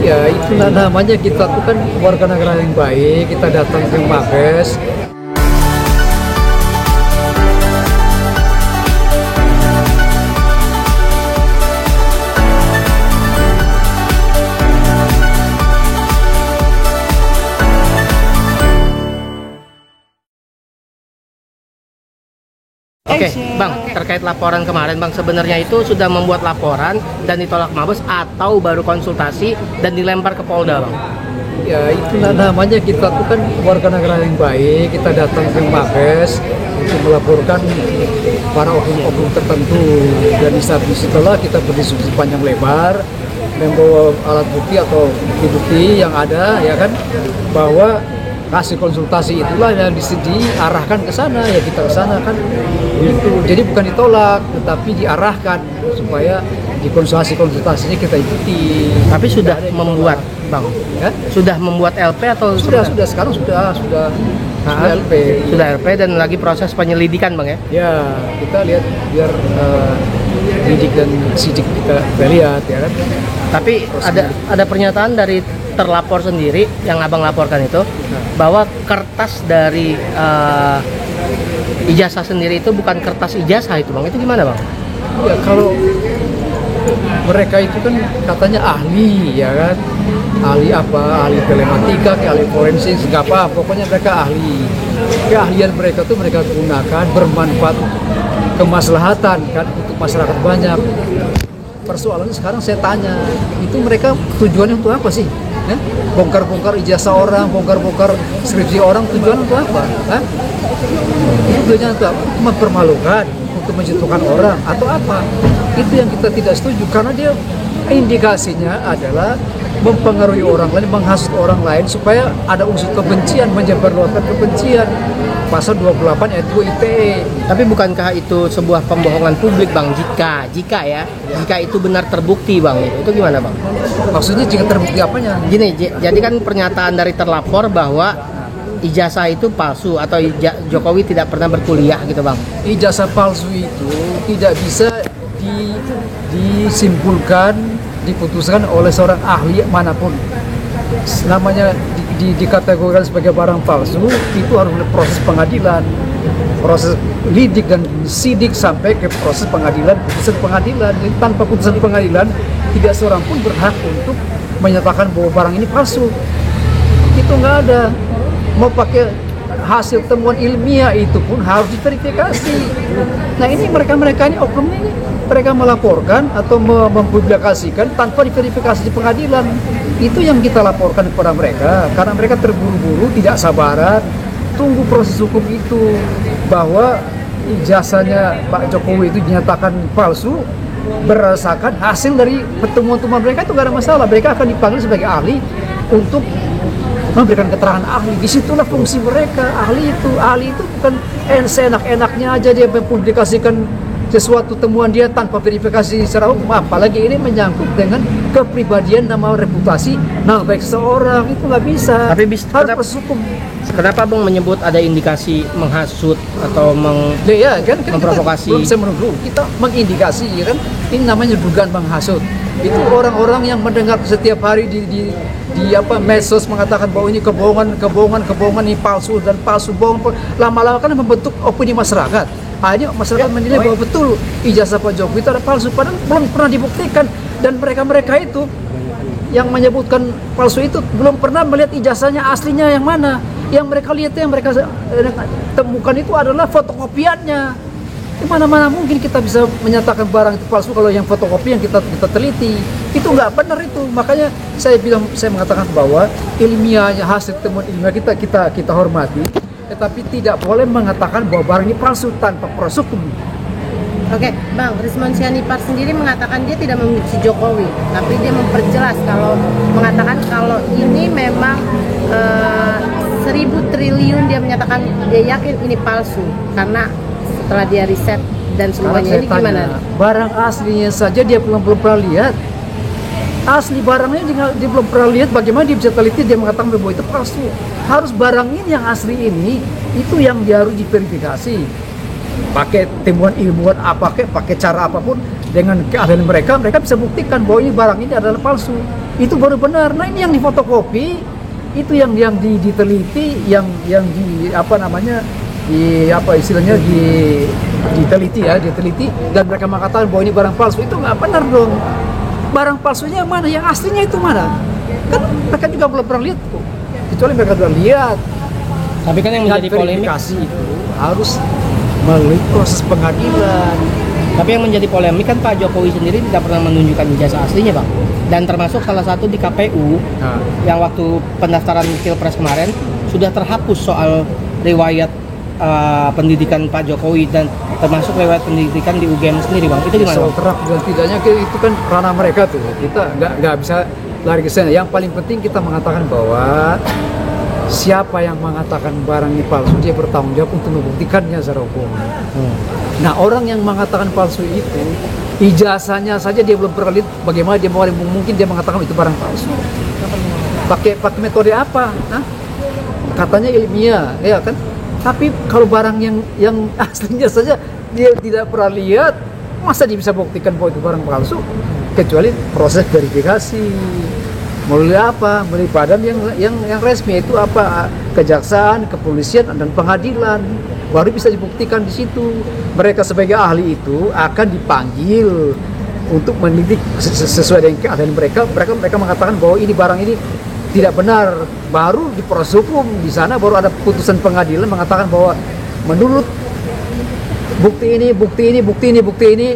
Ya itu namanya kita tuh kan warga negara yang baik, kita datang ke Mabes. Oke, Bang, terkait laporan kemarin, Bang, sebenarnya itu sudah membuat laporan dan ditolak Mabes atau baru konsultasi dan dilempar ke Polda, Bang? Ya itu namanya kita tuh kan warga negara yang baik, kita datang ke Mabes untuk melaporkan para oknum-oknum tertentu, dan disitulah kita berdiskusi panjang lebar dan bawa alat bukti atau bukti yang ada, ya kan, bahwa kasih konsultasi itulah yang diarahkan ke sana, ya kita ke sana kan itu. Jadi bukan ditolak tetapi diarahkan supaya di konsultasinya kita ikuti. Tapi sudah membuat, Bang, ya? Sudah membuat LP atau sudah sekarang sudah LP. Sudah LP dan lagi proses penyelidikan, Bang, ya? Ya, kita lihat biar lidik dan sidik kita lihat, ya kan. Tapi ada pernyataan dari terlapor sendiri yang Abang laporkan itu, bahwa kertas dari ijazah sendiri itu bukan kertas ijazah itu, Bang. Itu gimana, Bang? Ya kalau mereka itu kan katanya ahli, ya kan, ahli apa, ahli telematika, ahli forensik, segala, pokoknya mereka ahli. Keahlian mereka tuh mereka gunakan bermanfaat kemaslahatan kan untuk masyarakat banyak. Persoalannya sekarang saya tanya, itu mereka tujuannya untuk apa sih? Ya? Bongkar-bongkar ijazah orang, bongkar-bongkar skripsi orang, tujuan untuk apa? Hah? Tujuannya untuk apa? Mempermalukan, untuk menjatuhkan orang, atau apa? Itu yang kita tidak setuju, karena dia indikasinya adalah mempengaruhi orang lain, menghasut orang lain supaya ada unsur kebencian, menyebarluaskan kebencian. Pasal 28 ayat 2 ITE. Tapi bukankah itu sebuah pembohongan publik, Bang? Jika itu benar terbukti, Bang, itu gimana, Bang? Maksudnya jika terbukti apanya? Gini, jadi kan pernyataan dari terlapor bahwa ijazah itu palsu atau Jokowi tidak pernah berkuliah gitu, Bang. Ijazah palsu itu tidak bisa disimpulkan, diputuskan oleh seorang ahli manapun. Namanya dikategorikan sebagai barang palsu, itu harus ada proses pengadilan, proses lidik dan sidik sampai ke proses pengadilan, putusan pengadilan. Jadi tanpa putusan pengadilan tidak seorang pun berhak untuk menyatakan bahwa barang ini palsu. Itu nggak ada. Mau pakai hasil temuan ilmiah itu pun harus diverifikasi. Nah ini mereka ini oknum ini, mereka melaporkan atau mempublikasikan tanpa diverifikasi di pengadilan. Itu yang kita laporkan kepada mereka, karena mereka terburu-buru, tidak sabaran, tunggu proses hukum itu, bahwa ijazahnya Pak Jokowi itu dinyatakan palsu berdasarkan hasil dari pertemuan-pertemuan mereka. Itu nggak ada masalah, mereka akan dipanggil sebagai ahli untuk memberikan keterangan ahli. Disitulah fungsi mereka. Ahli itu bukan seenak-enaknya aja dia mempublikasikan sesuatu temuan dia tanpa verifikasi secara hukum, apalagi ini menyangkut dengan kepribadian, nama, reputasi, nama baik seseorang. Itu nggak bisa. Tapi harus proses hukum. Kenapa Bang menyebut ada indikasi menghasut atau memprovokasi? Kita belum bisa menuduh, kita mengindikasi, ya kan? Ini namanya dugaan menghasut. Itu orang-orang yang mendengar setiap hari di medsos mengatakan bahwa ini kebohongan, ini palsu dan palsu, bohong. Lama-lama kan membentuk opini masyarakat. Hanya masyarakat menilai bahwa betul ijazah Pak Jokowi itu ada palsu, padahal belum pernah dibuktikan. Dan mereka itu yang menyebutkan palsu itu belum pernah melihat ijazahnya aslinya yang mana. Yang mereka lihat, yang mereka temukan itu adalah fotokopiannya. Di mana-mana mungkin kita bisa menyatakan barang itu palsu kalau yang fotokopi yang kita teliti. Itu nggak benar itu. Makanya saya mengatakan bahwa ilmiahnya, hasil temuan ilmiah kita hormati, tetapi tidak boleh mengatakan bahwa barang ini palsu tanpa proses hukum. Oke, Bang, Rismon Sianipar sendiri mengatakan dia tidak membenci Jokowi, tapi dia memperjelas mengatakan kalau ini memang 1.000 triliun, dia menyatakan dia yakin ini palsu karena setelah dia riset dan semuanya. Ini gimana? Barang aslinya saja dia belum pernah lihat. Asli barangnya dia belum pernah lihat, bagaimana dia bisa teliti, dia mengatakan bahwa itu palsu. Harus barang ini yang asli ini, itu yang dia harus diverifikasi. Pakai temuan ilmuwan apa, pakai cara apapun, dengan keahlian mereka bisa buktikan bahwa ini barang ini adalah palsu. Itu baru benar. Nah ini yang difotokopi, itu yang diteliti, yang di apa namanya, di apa istilahnya, diteliti dan mereka mengatakan bahwa ini barang palsu. Itu nggak benar dong. Barang palsunya mana, yang aslinya itu mana? Kan mereka juga belum pernah lihat kok. Kecuali mereka sudah lihat. Tapi kan yang menjadi polemik, verifikasi itu harus melalui proses pengadilan. tapi yang menjadi polemik kan Pak Jokowi sendiri tidak pernah menunjukkan ijazah aslinya, Bang. Dan termasuk salah satu di KPU yang waktu pendaftaran Pilpres kemarin sudah terhapus soal riwayat pendidikan Pak Jokowi dan termasuk riwayat pendidikan di UGM sendiri, Bang. Itu gimana? Soal terap dan tidaknya itu kan ranah mereka tuh. Kita nggak bisa lari ke sana. Yang paling penting kita mengatakan bahwa siapa yang mengatakan barang ini palsu, dia bertanggung jawab untuk membuktikannya secara hukum. Nah, orang yang mengatakan palsu itu ijazahnya saja dia belum pernah lihat, bagaimana dia mungkin dia mengatakan itu barang palsu? Pakai metode apa? Hah? Katanya ilmiah, ya kan? Tapi kalau barang yang aslinya saja dia tidak pernah lihat, masa dia bisa buktikan bahwa itu barang palsu? Kecuali proses verifikasi. Melalui apa? Melalui badan yang resmi, itu apa? Kejaksaan, kepolisian, dan pengadilan. Baru bisa dibuktikan di situ. Mereka sebagai ahli itu akan dipanggil untuk meneliti sesuai dengan keahlian mereka. Mereka mengatakan bahwa ini barang ini tidak benar. Baru di proses hukum di sana baru ada putusan pengadilan mengatakan bahwa menurut bukti ini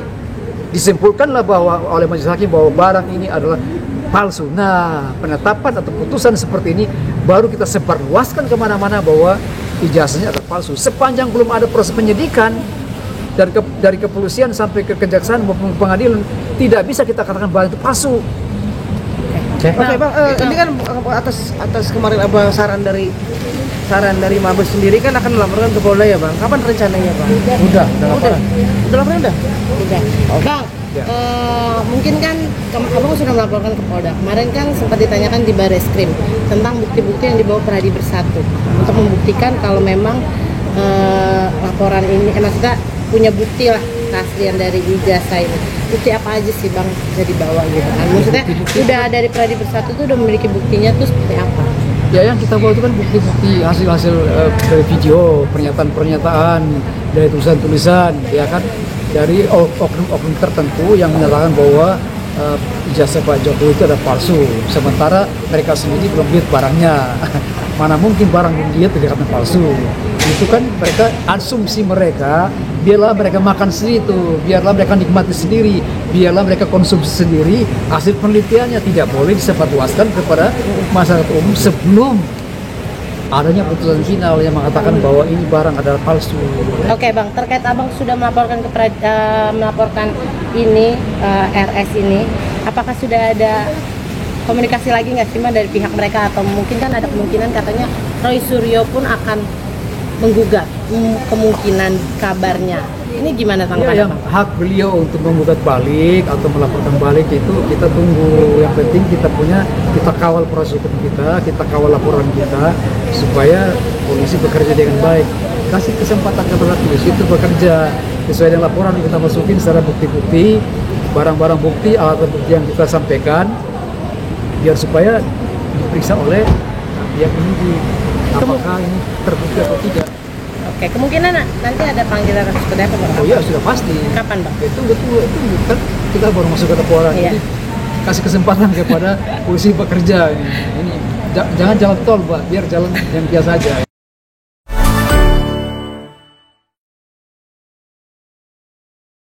disimpulkanlah bahwa oleh majelis hakim bahwa barang ini adalah palsu. Nah, penetapan atau putusan seperti ini baru kita sebarluaskan kemana-mana bahwa ijazahnya adalah palsu. Sepanjang belum ada proses penyidikan dari kepolisian sampai ke kejaksaan maupun pengadilan, tidak bisa kita katakan bahwa itu palsu. Oke, Bang, ini kan atas kemarin Abang saran dari Mabes sendiri kan akan melaporkan ke Polda ya, Bang. Kapan rencananya, Bang? Udah Laporan udah. Bang, mungkin kan abang sudah melaporkan ke Polda. Kemarin kan sempat ditanyakan di Bareskrim tentang bukti-bukti yang dibawa Pradi Bersatu untuk membuktikan kalau memang laporan ini, maksudnya punya bukti lah keaslian dari ijazah ini. Bukti apa aja sih, Bang, bisa dibawa gitu kan? Maksudnya udah dari Pradi Bersatu tuh udah memiliki buktinya tuh seperti apa? Ya, yang kita bawa itu kan bukti-bukti hasil-hasil dari video, pernyataan-pernyataan, dari tulisan-tulisan, ya kan, dari oknum-oknum tertentu yang menyatakan bahwa ijazah Pak Jokowi itu adalah palsu. Sementara mereka sendiri belum lihat barangnya. Mana mungkin barang yang dia dikatakan palsu? Itu kan mereka, asumsi mereka, biarlah mereka makan sendiri itu, biarlah mereka nikmati sendiri, biarlah mereka konsumsi sendiri. Hasil penelitiannya tidak boleh disebarluaskan kepada masyarakat umum sebelum adanya putusan final yang mengatakan bahwa ini barang adalah palsu. Oke, Bang, terkait abang sudah melaporkan melaporkan ini RS ini, apakah sudah ada komunikasi lagi nggak sih, Bang, dari pihak mereka, atau mungkin kan ada kemungkinan katanya Roy Suryo pun akan menggugat, kemungkinan kabarnya. Ini gimana tanggapan Ya, yang Bang? hak beliau untuk menggugat balik atau melaporkan balik itu kita tunggu. Yang penting kita kawal proses hukum kita kawal laporan kita supaya polisi bekerja dengan baik. Kasih kesempatan kepada polisi itu bekerja sesuai dengan laporan yang kita masukin secara bukti-bukti, barang-barang bukti, alat bukti yang kita sampaikan, biar supaya diperiksa oleh pihak penyidik apakah ini terbukti atau tidak. Oke, kemungkinan nanti ada panggilan seperti apa, Bang? Oh iya, sudah pasti. Kapan, Bang? Itu kan kita baru masuk ke laporan. Iya. Jadi kasih kesempatan kepada polisi bekerja. Ini jangan jalan tol, Pak, biar jalan yang biasa aja.